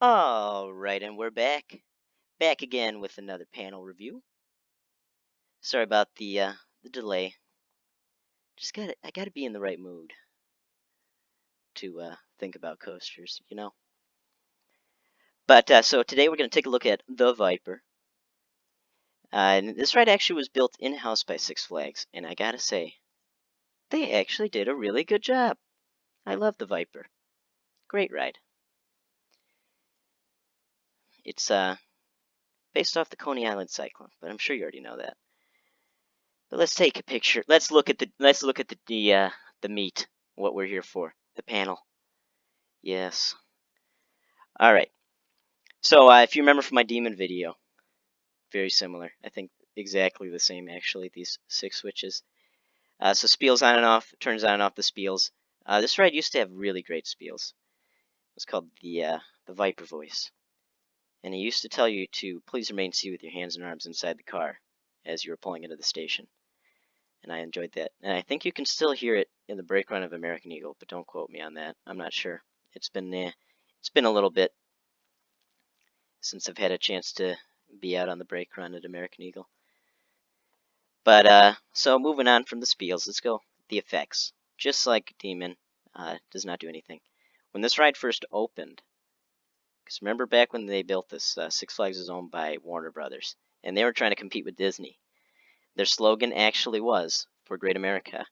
All right, and we're back again with another panel review. Sorry about the delay. I gotta be in the right mood to think about coasters. But so today we're gonna take a look at the Viper. And this ride actually was built in-house by Six Flags, and I gotta say, they actually did a really good job. I love the Viper. Great ride. It's based off the Coney Island Cyclone, but I'm sure you already know that. But let's take a picture. Let's look at the meat. What we're here for. The panel. Yes. All right. So if you remember from my demon video, very similar. I think exactly the same actually. These 6 switches. So spiels on and off. Turns on and off the spiels. This ride used to have really great spiels. It was called the Viper voice, and it used to tell you to please remain seated with your hands and arms inside the car as you were pulling into the station. And I enjoyed that. And I think you can still hear it in the brake run of American Eagle, but don't quote me on that. I'm not sure. It's been a little bit since I've had a chance to be out on the brake run at American Eagle. But so moving on from the spiels, let's go the effects. Just like Demon, does not do anything. When this ride first opened, because remember back when they built this, Six Flags was owned by Warner Brothers, and they were trying to compete with Disney. Their slogan actually was, for Great America,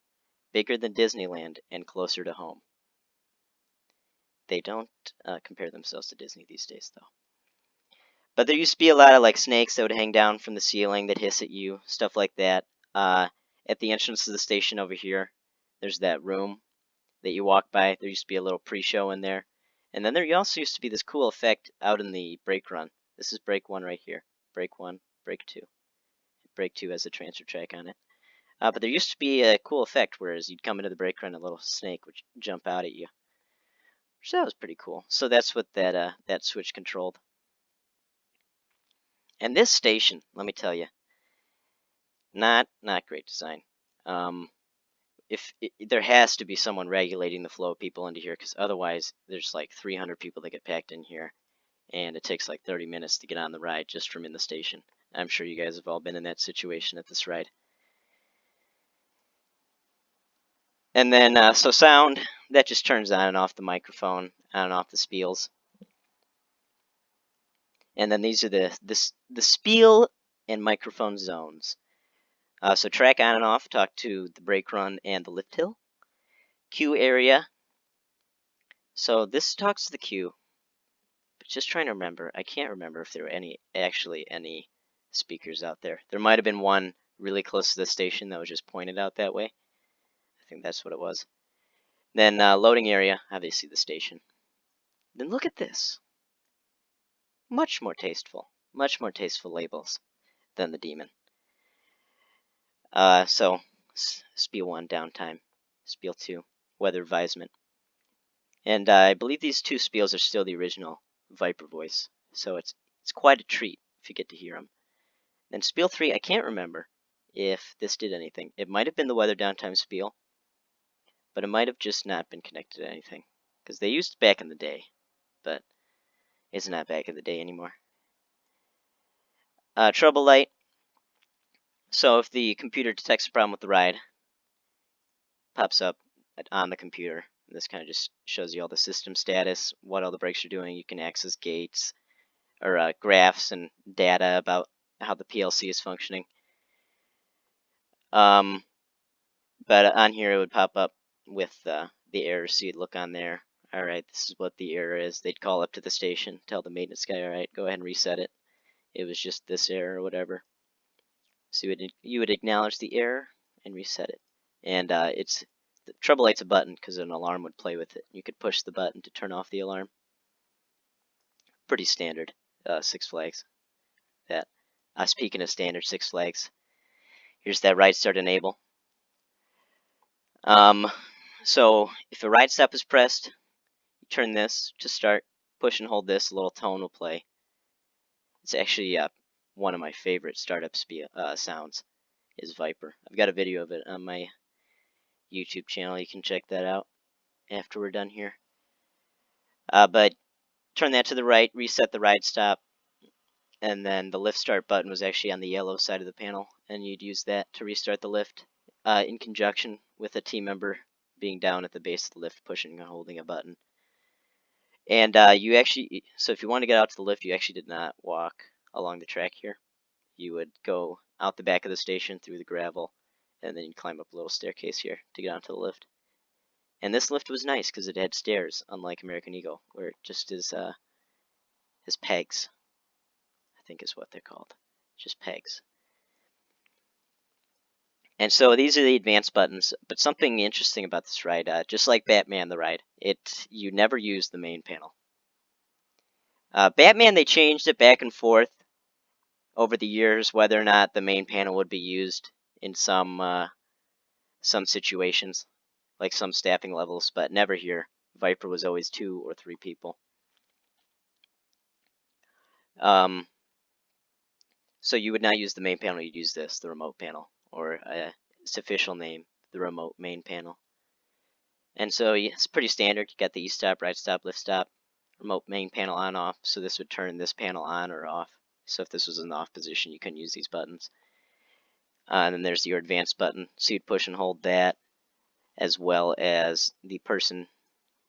bigger than Disneyland and closer to home. They don't compare themselves to Disney these days, though. But there used to be a lot of like snakes that would hang down from the ceiling that hiss at you, stuff like that. At the entrance to the station over here, there's that room that you walk by. There used to be a little pre-show in there. And then there also used to be this cool effect out in the brake run. This is brake 1 right here. Brake 1, brake 2. Brake 2 has a transfer track on it. But there used to be a cool effect, whereas you'd come into the brake run, a little snake would jump out at you. So that was pretty cool. So that's what that switch controlled. And this station, let me tell you, not great design. There has to be someone regulating the flow of people into here, because otherwise there's like 300 people that get packed in here, and it takes like 30 minutes to get on the ride just from in the station. I'm sure you guys have all been in that situation at this ride. And then, so sound, that just turns on and off the microphone, on and off the spiels. And then these are the spiel and microphone zones. So track on and off, talk to the brake run and the lift hill. Queue area. So this talks to the queue. But just trying to remember, I can't remember if there were actually any speakers out there. There might have been one really close to the station that was just pointed out that way. I think that's what it was. Then loading area, obviously the station. Then look at this. Much more tasteful labels than the Demon. So Spiel 1, downtime. Spiel 2, weather advisement. And I believe these 2 spiels are still the original Viper voice. So it's quite a treat if you get to hear them. Then Spiel 3, I can't remember if this did anything. It might have been the weather downtime spiel, but it might have just not been connected to anything, because they used it back in the day, but it's not back in the day anymore. Trouble light. So if the computer detects a problem with the ride, pops up on the computer. This kind of just shows you all the system status, what all the brakes are doing. You can access gates or graphs and data about how the PLC is functioning. But on here it would pop up with the error, so you'd look on there. All right, this is what the error is. They'd call up to the station, tell the maintenance guy, all right, go ahead and reset it. It was just this error or whatever. So you would acknowledge the error and reset it. And the trouble light's a button because an alarm would play with it. You could push the button to turn off the alarm. Pretty standard Six Flags. That. Speaking of standard Six Flags, here's that ride start enable. So if a ride stop is pressed, you turn this to start, push and hold this, a little tone will play. It's actually one of my favorite startup sounds is Viper. I've got a video of it on my YouTube channel. You can check that out after we're done here. But turn that to the right, reset the ride stop, and then the lift start button was actually on the yellow side of the panel, and you'd use that to restart the lift in conjunction with a team member being down at the base of the lift pushing and holding a button. And you actually, so if you want to get out to the lift, you actually did not walk along the track here. You would go out the back of the station through the gravel, and then you'd climb up a little staircase here to get onto the lift. And this lift was nice because it had stairs, unlike American Eagle, where it just is pegs, I think is what they're called, just pegs. And so these are the advanced buttons, but something interesting about this ride, just like Batman the ride, you never use the main panel. Batman, they changed it back and forth over the years whether or not the main panel would be used in some situations, like some staffing levels, but never here. Viper was always 2 or 3 people. So you would not use the main panel, you'd use this, the remote panel, or its official name, the remote main panel. And so it's pretty standard. You got the E-stop, right stop, lift stop, remote main panel on off. So this would turn this panel on or off. So if this was in the off position, you couldn't use these buttons. And then there's your advanced button. So you'd push and hold that, as well as the person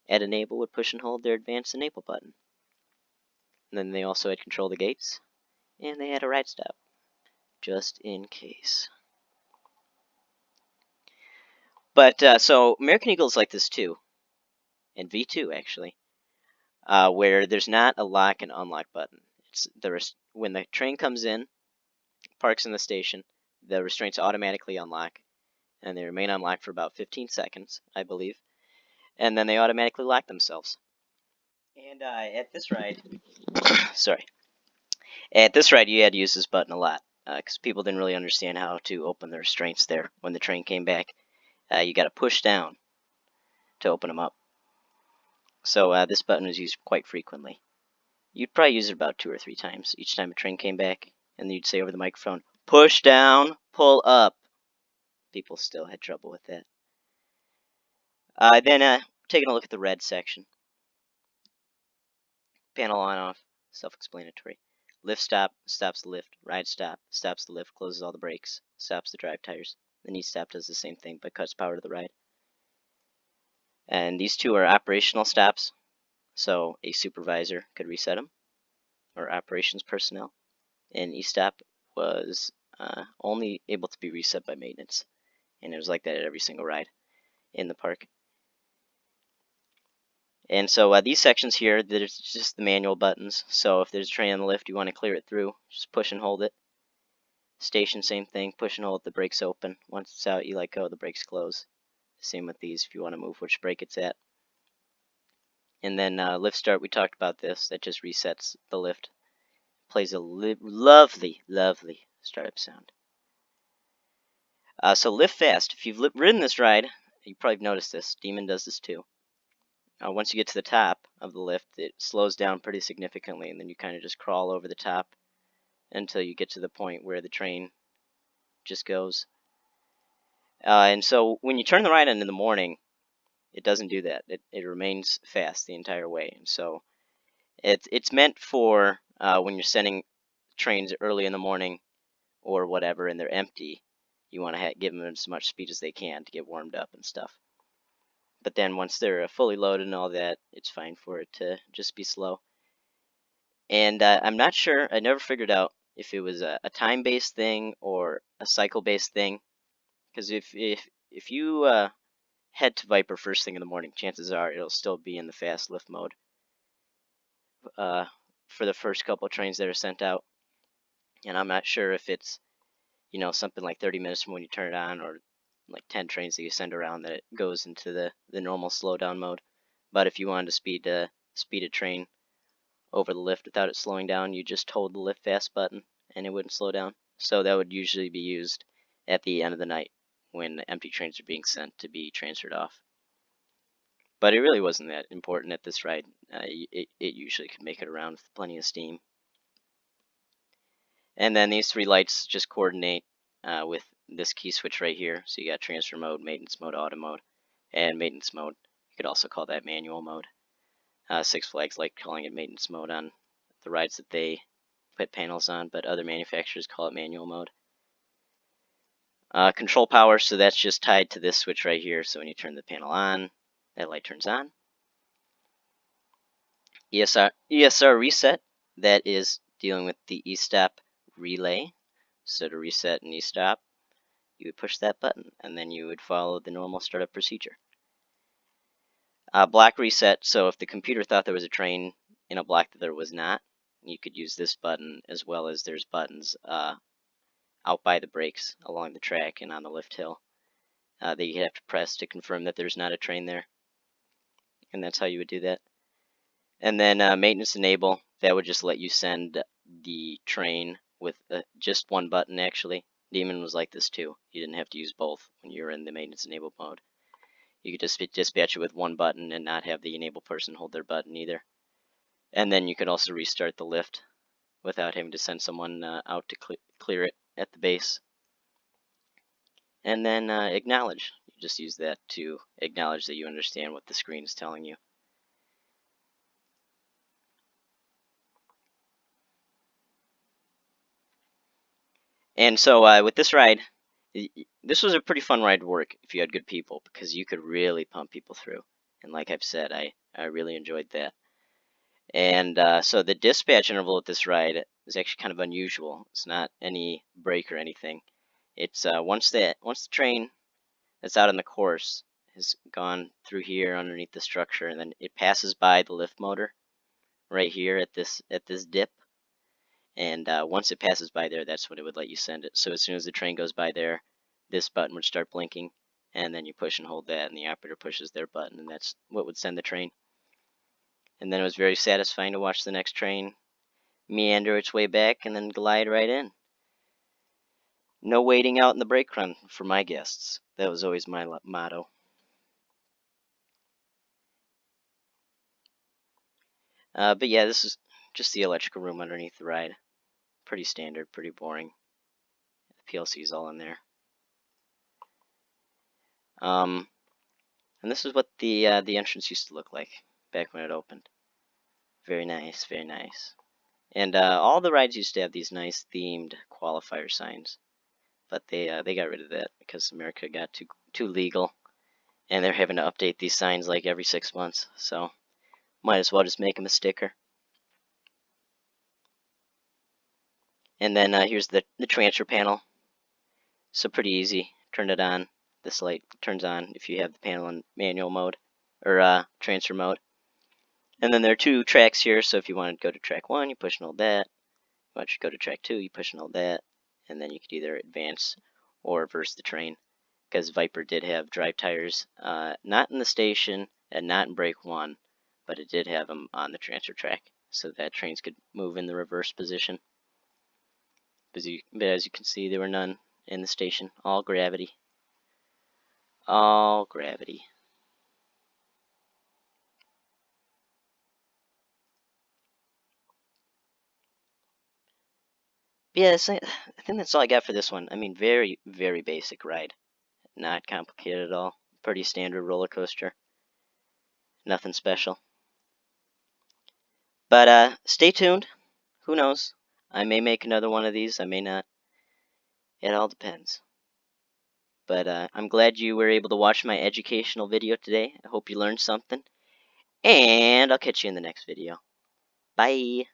at enable would push and hold their advanced enable button. And then they also had control of the gates, and they had a right stop, just in case. But so American Eagle is like this too, and V2 actually, where there's not a lock and unlock button. When the train comes in, parks in the station, the restraints automatically unlock, and they remain unlocked for about 15 seconds, I believe, and then they automatically lock themselves. And at this ride, sorry, at this ride you had to use this button a lot because people didn't really understand how to open the restraints there when the train came back. You got to push down to open them up. So this button was used quite frequently. You'd probably use it about 2 or 3 times each time a train came back, and then you'd say over the microphone, push down, pull up. People still had trouble with that. Then taking a look at the red section. Panel on off, self-explanatory. Lift stop, stops the lift. Ride stop, stops the lift, closes all the brakes, stops the drive tires. The knee stop does the same thing, but cuts power to the ride. And these two are operational stops, so a supervisor could reset them, or operations personnel. And E-stop was only able to be reset by maintenance, and it was like that at every single ride in the park. And so these sections here, there's just the manual buttons. So if there's a train on the lift, you want to clear it through, just push and hold it. Station, same thing, push and hold the brakes open. Once it's out, you let go, the brakes close. Same with these if you want to move which brake it's at. And then lift start, we talked about this. That just resets the lift. Plays a lovely, lovely startup sound. So lift fast. If you've ridden this ride, you probably noticed this. Demon does this too. Once you get to the top of the lift, it slows down pretty significantly, and then you kind of just crawl over the top until you get to the point where the train just goes. And so when you turn the ride on in the morning, it doesn't do that. It remains fast the entire way. And so it's meant for when you're sending trains early in the morning or whatever, and they're empty. You want to give them as much speed as they can to get warmed up and stuff. But then once they're fully loaded and all that, it's fine for it to just be slow. And I'm not sure, I never figured out if it was a time-based thing or a cycle-based thing. Because if you head to Viper first thing in the morning, chances are it'll still be in the fast lift mode for the first couple of trains that are sent out. And I'm not sure if it's, something like 30 minutes from when you turn it on, or like 10 trains that you send around that it goes into the normal slowdown mode. But if you wanted to speed a train over the lift without it slowing down, you just hold the lift fast button and it wouldn't slow down. So that would usually be used at the end of the night when the empty trains are being sent to be transferred off. But it really wasn't that important at this ride. It usually could make it around with plenty of steam. And then these 3 lights just coordinate with this key switch right here. So you got transfer mode, maintenance mode, auto mode, and maintenance mode. You could also call that manual mode. Six Flags like calling it maintenance mode on the rides that they put panels on, but other manufacturers call it manual mode. Control power, so that's just tied to this switch right here. So when you turn the panel on, that light turns on. ESR reset, that is dealing with the e-stop relay. So to reset an e-stop, you would push that button, and then you would follow the normal startup procedure. Block reset, so if the computer thought there was a train in a block that there was not, you could use this button, as well as there's buttons out by the brakes along the track and on the lift hill that you have to press to confirm that there's not a train there. And that's how you would do that. And then maintenance enable, that would just let you send the train with just one button actually. Demon was like this too. You didn't have to use both when you were in the maintenance enable mode. You could just dispatch it with one button and not have the enable person hold their button either. And then you could also restart the lift without having to send someone out to clear it at the base. And then acknowledge. You just use that to acknowledge that you understand what the screen is telling you. And so with this ride, this was a pretty fun ride to work if you had good people, because you could really pump people through. And like I've said, I really enjoyed that. And so the dispatch interval at this ride is actually kind of unusual. It's not any break or anything. It's once the train that's out on the course has gone through here underneath the structure, and then it passes by the lift motor right here at this dip. And once it passes by there, that's when it would let you send it. So as soon as the train goes by there, this button would start blinking, and then you push and hold that, and the operator pushes their button, and that's what would send the train. And then it was very satisfying to watch the next train meander its way back and then glide right in. No waiting out in the brake run for my guests. That was always my motto. But yeah, this is just the electrical room underneath the ride. Pretty standard, pretty boring. The PLC's all in there. And this is what the entrance used to look like back when it opened. Very nice, very nice. And all the rides used to have these nice themed qualifier signs, but they got rid of that because America got too legal, and they're having to update these signs like every 6 months. So might as well just make them a sticker. And then here's the transfer panel. So pretty easy. Turn it on. This light turns on if you have the panel in manual mode or transfer mode. And then there are 2 tracks here, so if you want to go to track 1, you push and hold that. If you want to go to track 2, you push and hold that. And then you could either advance or reverse the train, because Viper did have drive tires, not in the station and not in brake 1, but it did have them on the transfer track, so that trains could move in the reverse position. But as you can see, there were none in the station. All gravity. All gravity. Yeah, I think that's all I got for this one. I mean, very, very basic ride. Not complicated at all. Pretty standard roller coaster. Nothing special. But stay tuned. Who knows? I may make another one of these. I may not. It all depends. But I'm glad you were able to watch my educational video today. I hope you learned something. And I'll catch you in the next video. Bye.